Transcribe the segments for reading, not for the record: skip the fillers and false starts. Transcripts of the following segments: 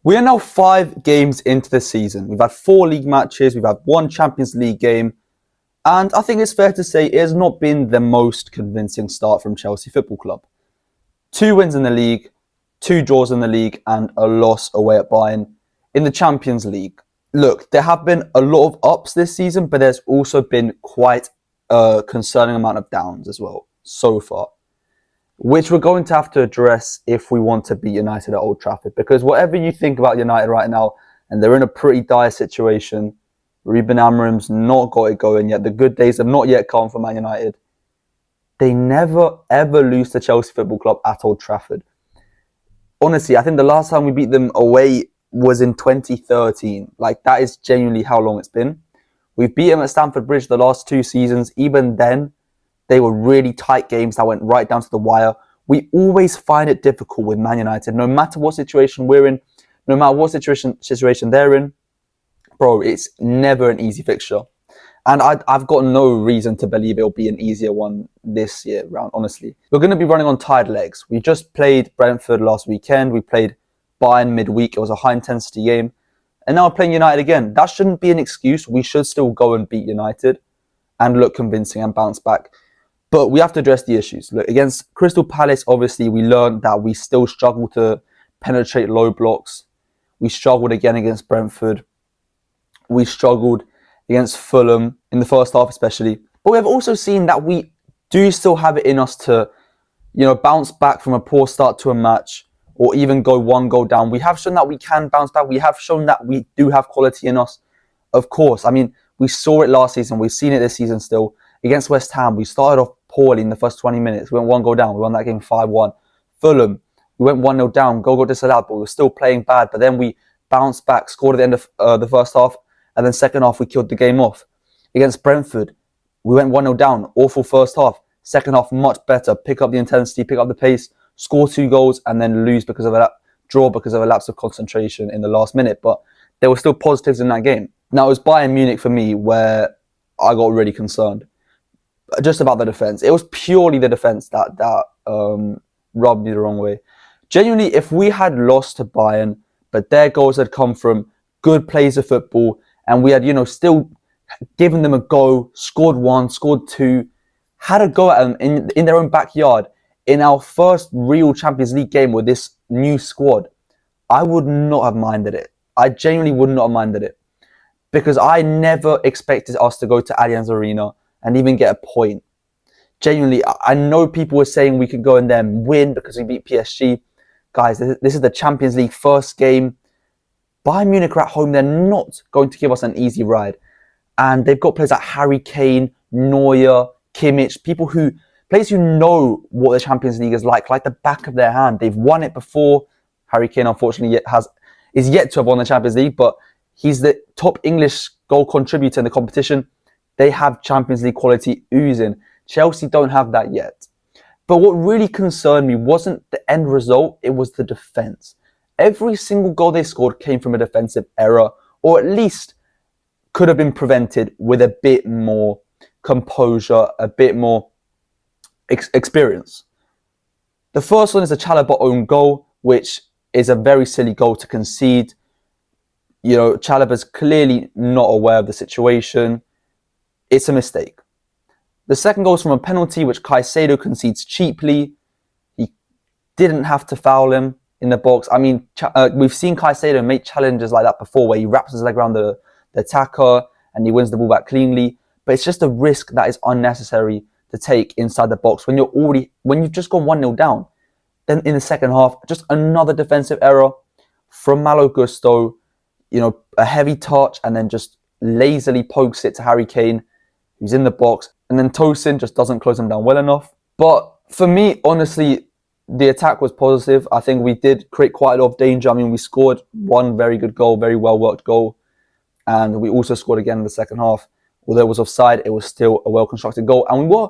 We are now 5 games into the season. We've had 4 league matches, we've had 1 Champions League game, and I think it's fair to say it has not been the most convincing start from Chelsea Football Club. 2 wins in the league, 2 draws in the league, and a loss away at Bayern in the Champions League. Look, there have been a lot of ups this season, but there's also been quite a concerning amount of downs as well, so far, which we're going to have to address if we want to beat United at Old Trafford. Because whatever you think about United right now, and they're in a pretty dire situation, Ruben Amorim's not got it going yet. The good days have not yet come for Man United. They never, ever lose to Chelsea Football Club at Old Trafford. Honestly, I think the last time we beat them away was in 2013. Like, that is genuinely how long it's been. We've beat them at Stamford Bridge the last 2 seasons. Even then, they were really tight games that went right down to the wire. We always find it difficult with Man United, no matter what situation we're in, no matter what situation they're in. Bro, it's never an easy fixture. And I've got no reason to believe it'll be an easier one this year round, honestly. We're going to be running on tired legs. We just played Brentford last weekend. We played Bayern midweek. It was a high-intensity game. And now we're playing United again. That shouldn't be an excuse. We should still go and beat United and look convincing and bounce back. But we have to address the issues. Look, against Crystal Palace, obviously, we learned that we still struggle to penetrate low blocks. We struggled again against Brentford. We struggled against Fulham in the first half especially. But we have also seen that we do still have it in us to, bounce back from a poor start to a match or even go 1 goal down. We have shown that we can bounce back. We have shown that we do have quality in us. Of course, I mean, we saw it last season. We've seen it this season still. Against West Ham, we started off poorly in the first 20 minutes. We went 1 goal down. We won that game 5-1. Fulham, we went 1-0 down. Goal got disallowed, but we were still playing bad. But then we bounced back, scored at the end of the first half, and then second half, we killed the game off. Against Brentford, we went 1-0 down. Awful first half. Second half, much better. Pick up the intensity, pick up the pace, score 2 goals, and then lose because of a draw because of a lapse of concentration in the last minute. But there were still positives in that game. Now, it was Bayern Munich for me where I got really concerned just about the defence. It was purely the defence that rubbed me the wrong way. Genuinely, if we had lost to Bayern, but their goals had come from good plays of football, and we had, still given them a go, scored 1, scored 2, had a go at them in their own backyard, in our first real Champions League game with this new squad, I would not have minded it. I genuinely would not have minded it. Because I never expected us to go to Allianz Arena and even get a point. Genuinely, I know people were saying we could go in there and win because we beat PSG. Guys, this is the Champions League first game. Bayern Munich are at home. They're not going to give us an easy ride. And they've got players like Harry Kane, Neuer, Kimmich, players who know what the Champions League is like the back of their hand. They've won it before. Harry Kane, unfortunately, is yet to have won the Champions League, but he's the top English goal contributor in the competition. They have Champions League quality oozing. Chelsea don't have that yet. But what really concerned me wasn't the end result, it was the defence. Every single goal they scored came from a defensive error, or at least could have been prevented with a bit more composure, a bit more experience. The first one is a Chalobah own goal, which is a very silly goal to concede. Chalobah's clearly not aware of the situation. It's a mistake. The second goal is from a penalty, which Caicedo concedes cheaply. He didn't have to foul him in the box. I mean, we've seen Caicedo make challenges like that before, where he wraps his leg around the attacker and he wins the ball back cleanly. But it's just a risk that is unnecessary to take inside the box when you've just gone 1-0 down. Then in the second half, just another defensive error from Malo Gusto, a heavy touch, and then just lazily pokes it to Harry Kane, who's in the box, and then Tosin just doesn't close him down well enough. But for me, honestly, the attack was positive. I think we did create quite a lot of danger. I mean, we scored 1 very good goal, very well-worked goal, and we also scored again in the second half. Although it was offside, it was still a well-constructed goal. And we were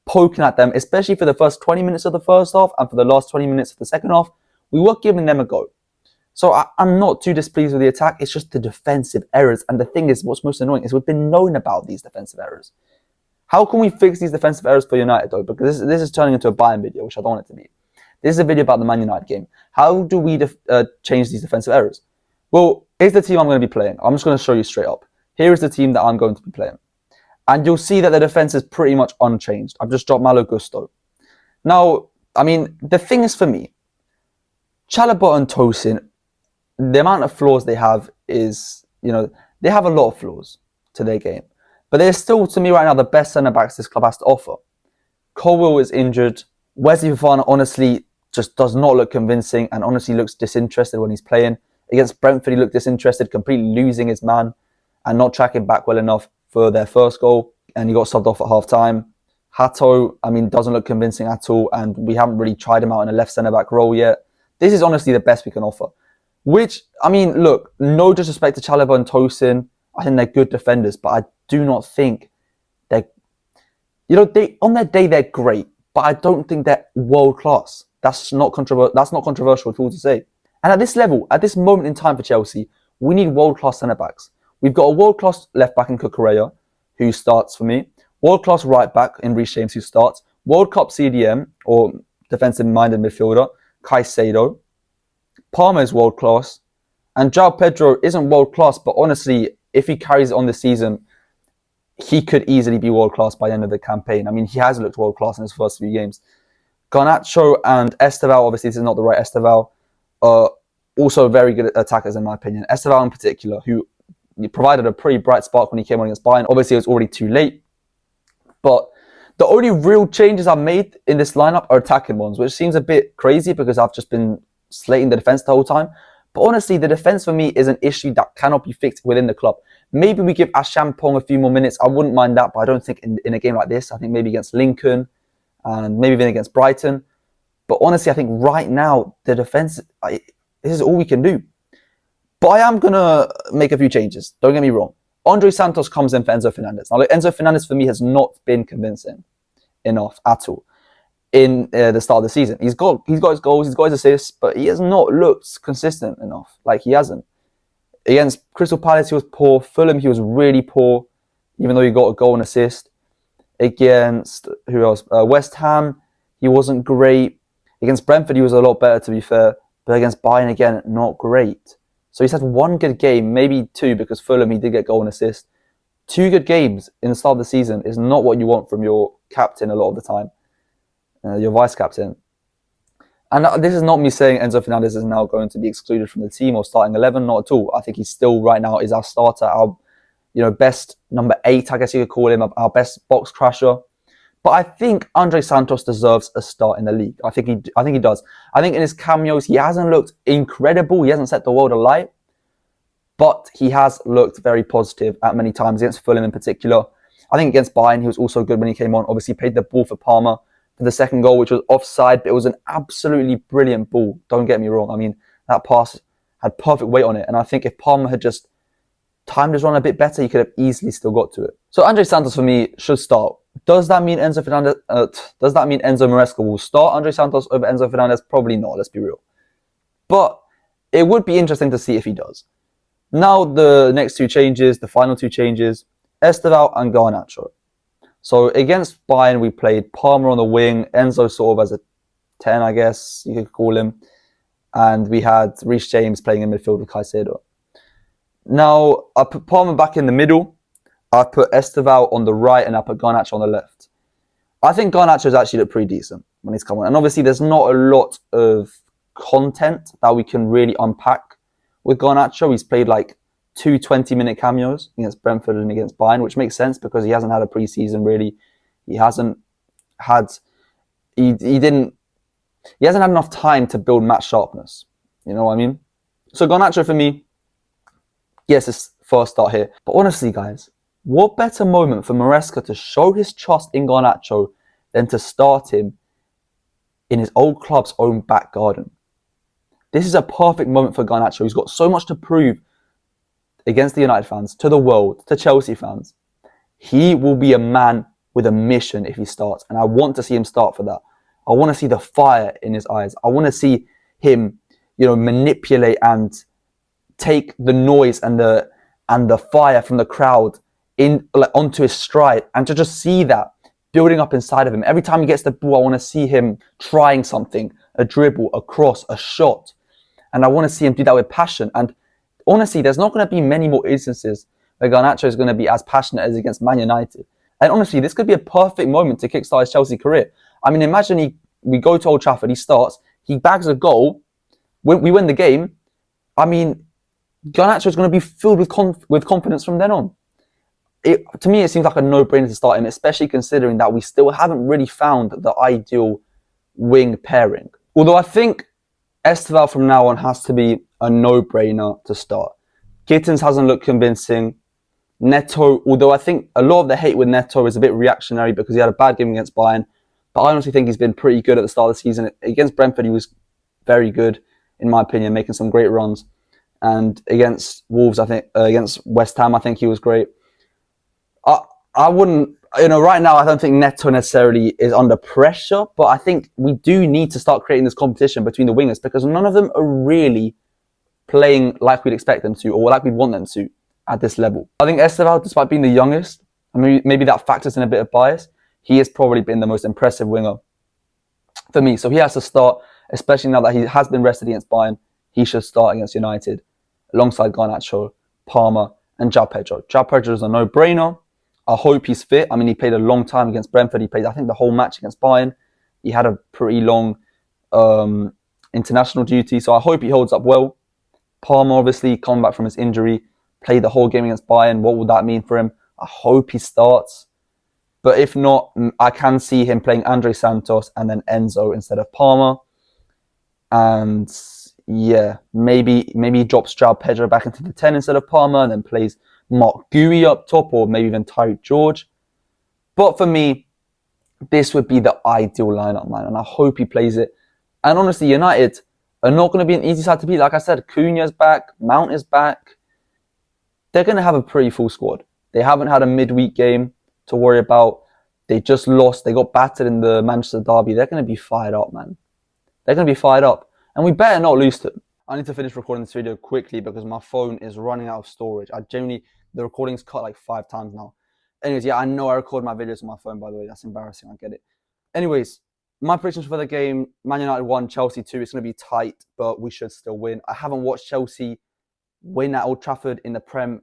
poking at them, especially for the first 20 minutes of the first half and for the last 20 minutes of the second half. We were giving them a go. So I'm not too displeased with the attack. It's just the defensive errors. And the thing is, what's most annoying is we've been known about these defensive errors. How can we fix these defensive errors for United, though? Because this is turning into a Bayern video, which I don't want it to be. This is a video about the Man United game. How do we change these defensive errors? Well, here's the team I'm going to be playing. I'm just going to show you straight up. Here is the team that I'm going to be playing. And you'll see that the defence is pretty much unchanged. I've just dropped Malo Gusto. Now, I mean, the thing is for me, Chalobah and Tosin, the amount of flaws they have is, they have a lot of flaws to their game. But they're still, to me right now, the best centre-backs this club has to offer. Colwill is injured. Wesley Fofana honestly just does not look convincing and honestly looks disinterested when he's playing. Against Brentford, he looked disinterested, completely losing his man and not tracking back well enough for their first goal. And he got subbed off at half-time. Hato, doesn't look convincing at all. And we haven't really tried him out in a left centre-back role yet. This is honestly the best we can offer. Which, look, no disrespect to Chalobah and Tosin. I think they're good defenders, but I do not think they're... on their day, they're great, but I don't think they're world-class. That's not controversial at all to say. And at this level, at this moment in time for Chelsea, we need world-class centre-backs. We've got a world-class left-back in Cucurella, who starts for me. World-class right-back in Reece James, who starts. World-Cup CDM, or defensive-minded midfielder, Caicedo. Palmer is world-class. And João Pedro isn't world-class, but honestly, if he carries it on this season, he could easily be world-class by the end of the campaign. He has looked world-class in his first few games. Garnacho and Esteval, obviously this is not the right Esteval, are also very good attackers in my opinion. Esteval in particular, who provided a pretty bright spark when he came on against Bayern. Obviously it was already too late. But the only real changes I've made in this lineup are attacking ones, which seems a bit crazy because I've just been slating the defence the whole time. But honestly, the defence for me is an issue that cannot be fixed within the club. Maybe we give Achampong a few more minutes. I wouldn't mind that, but I don't think in a game like this. I think maybe against Lincoln and maybe even against Brighton. But honestly, I think right now, the defence, this is all we can do. But I am going to make a few changes. Don't get me wrong. Andre Santos comes in for Enzo Fernandez. Now, Enzo Fernandez for me has not been convincing enough at all in the start of the season. He's got his goals, he's got his assists, but he has not looked consistent enough. He hasn't. Against Crystal Palace, he was poor. Fulham, he was really poor, even though he got a goal and assist. Against, who else? West Ham, he wasn't great. Against Brentford, he was a lot better, to be fair. But against Bayern, again, not great. So he's had one good game, maybe two, because Fulham, he did get goal and assist. 2 good games in the start of the season is not what you want from your captain a lot of the time. Your vice-captain. And this is not me saying Enzo Fernandez is now going to be excluded from the team or starting 11, not at all. I think he still right now is our starter, our best number 8, I guess you could call him, our best box crasher. But I think Andre Santos deserves a start in the league. I think he does. I think in his cameos, he hasn't looked incredible. He hasn't set the world alight. But he has looked very positive at many times against Fulham in particular. I think against Bayern, he was also good when he came on. Obviously, played the ball for Palmer for the second goal, which was offside, but it was an absolutely brilliant ball. Don't get me wrong. That pass had perfect weight on it. And I think if Palmer had just timed his run a bit better, he could have easily still got to it. So Andre Santos for me should start. Does that mean Enzo Maresca will start Andre Santos over Enzo Fernandez? Probably not, let's be real. But it would be interesting to see if he does. Now the next 2 changes, the final 2 changes, Esteval and Garnacho. So against Bayern, we played Palmer on the wing, Enzo sort of as a 10, I guess you could call him. And we had Reece James playing in midfield with Caicedo. Now, I put Palmer back in the middle. I put Esteval on the right and I put Garnacho on the left. I think Garnacho's actually looked pretty decent when he's come on. And obviously, there's not a lot of content that we can really unpack with Garnacho. He's played 2 20-minute cameos against Brentford and against Bayern, which makes sense because he hasn't had a pre-season really. He hasn't had enough time to build match sharpness. You know what I mean? So Garnacho for me, yes, it's first start here. But honestly, guys, what better moment for Maresca to show his trust in Garnacho than to start him in his old club's own back garden? This is a perfect moment for Garnacho. He's got so much to prove against the United fans, to the world, to Chelsea fans. He will be a man with a mission if he starts. And I want to see him start for that. I want to see the fire in his eyes. I want to see him, manipulate and take the noise and the fire from the crowd onto his stride, and to just see that building up inside of him. Every time he gets the ball, I want to see him trying something, a dribble, a cross, a shot. And I want to see him do that with passion. And honestly, there's not going to be many more instances where Garnacho is going to be as passionate as against Man United. And honestly, this could be a perfect moment to kickstart his Chelsea career. I mean, imagine we go to Old Trafford, he starts, he bags a goal, we win the game. I mean, Garnacho is going to be filled with confidence from then on. To me, it seems like a no-brainer to start him, especially considering that we still haven't really found the ideal wing pairing. Although I think Esteval from now on has to be a no-brainer to start. Gittins hasn't looked convincing. Neto, although I think a lot of the hate with Neto is a bit reactionary because he had a bad game against Bayern, but I honestly think he's been pretty good at the start of the season. Against Brentford, he was very good, in my opinion, making some great runs. And against Wolves, I think, against West Ham, I think he was great. I wouldn't, right now, I don't think Neto necessarily is under pressure, but I think we do need to start creating this competition between the wingers because none of them are really playing like we'd expect them to or like we'd want them to at this level. I think Esteval, despite being the youngest, maybe that factors in a bit of bias, he has probably been the most impressive winger for me. So he has to start, especially now that he has been rested against Bayern. He should start against United alongside Garnacho, Palmer, and João Pedro. João Pedro is a no-brainer. I hope he's fit. I mean, he played a long time against Brentford. He played, I think, the whole match against Bayern. He had a pretty long international duty, so I hope he holds up well. Palmer, obviously, coming back from his injury, played the whole game against Bayern. What would that mean for him? I hope he starts. But if not, I can see him playing Andre Santos and then Enzo instead of Palmer. And yeah, maybe he drops João Pedro back into the 10 instead of Palmer and then plays Mark Guéhi up top or maybe even Tyreek George. But for me, this would be the ideal lineup, man. And I hope he plays it. And honestly, United are not going to be an easy side to beat. Like I said, Cunha's back, Mount is back. They're going to have a pretty full squad. They haven't had a midweek game to worry about. They just lost. They got battered in the Manchester derby. They're going to be fired up, man. They're going to be fired up. And we better not lose to them. I need to finish recording this video quickly because my phone is running out of storage. The recording's cut like 5 times now. Anyways, yeah, I know I record my videos on my phone, by the way. That's embarrassing. I get it. Anyways, my predictions for the game, Man United 1, Chelsea 2. It's going to be tight, but we should still win. I haven't watched Chelsea win at Old Trafford in the Prem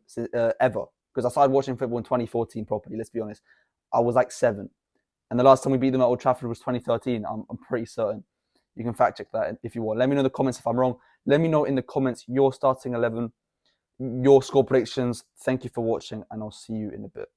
ever because I started watching football in 2014 properly, let's be honest. I was like 7. And the last time we beat them at Old Trafford was 2013. I'm pretty certain. You can fact check that if you want. Let me know in the comments if I'm wrong. Let me know in the comments your starting 11, your score predictions. Thank you for watching, and I'll see you in a bit.